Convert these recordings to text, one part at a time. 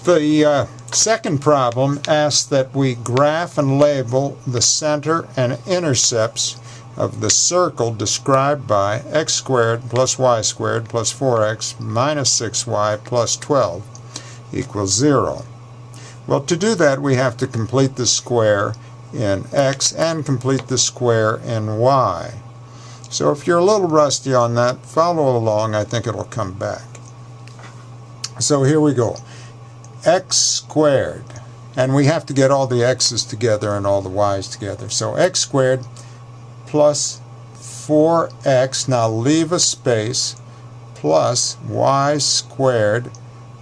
The second problem asks that we graph and label the center and intercepts of the circle described by x squared plus y squared plus 4x minus 6y plus 12 equals 0. Well, to do that we have to complete the square in x and complete the square in y. So if you're a little rusty on that, follow along. I think it'll come back. So here we go. X squared, and we have to get all the x's together and all the y's together. So x squared plus 4x, now leave a space, plus y squared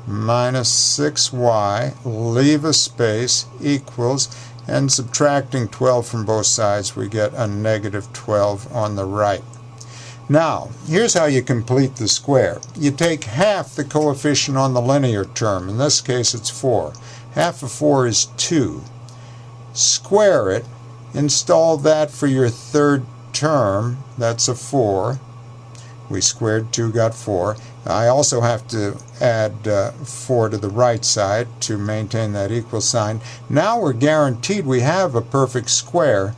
minus 6y, leave a space, equals, and subtracting 12 from both sides, we get a negative 12 on the right. Now, here's how you complete the square. You take half the coefficient on the linear term. In this case, it's 4. Half of 4 is 2. Square it. Install that for your third term. That's a 4. We squared 2, got 4. I also have to add 4 to the right side to maintain that equal sign. Now we're guaranteed we have a perfect square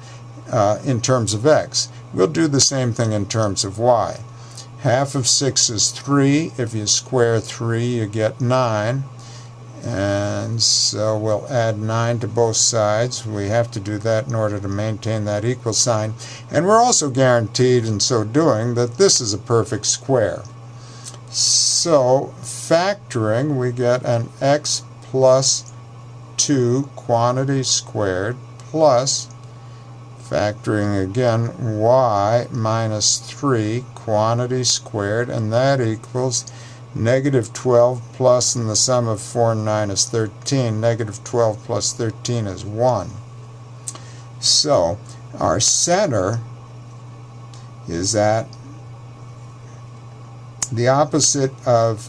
in terms of x. We'll do the same thing in terms of y. Half of 6 is 3. If you square 3, you get 9. And so we'll add 9 to both sides. We have to do that in order to maintain that equal sign. And we're also guaranteed in so doing that this is a perfect square. So factoring, we get an x plus 2 quantity squared plus, factoring again, y minus 3 quantity squared, and that equals negative 12 plus, and the sum of 4 and 9 is 13. Negative 12 plus 13 is 1. So our center is at the opposite of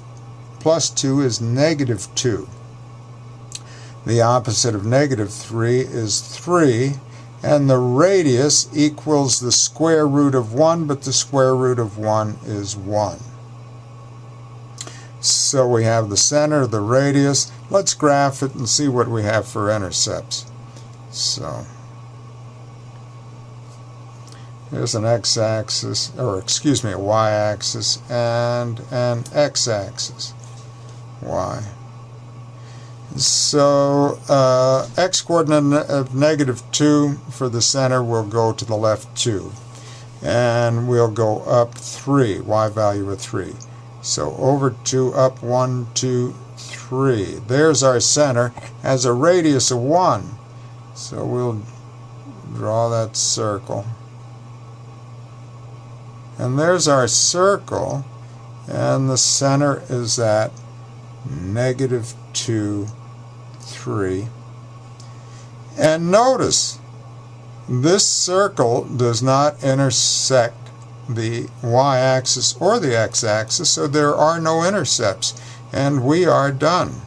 plus 2 is negative 2. The opposite of negative 3 is 3. And the radius equals the square root of 1, but the square root of 1 is 1. So we have the center, the radius. Let's graph it and see what we have for intercepts. So here's an x-axis, or excuse me, a y-axis, and an x-axis, y. So x-coordinate of negative 2 for the center will go to the left 2. And we'll go up 3, y value of 3. So over 2, up 1, 2, 3. There's our center, has a radius of 1. So we'll draw that circle. And there's our circle, and the center is at negative 2, 3. And notice, this circle does not intersect the y-axis or the x-axis, so there are no intercepts, and we are done.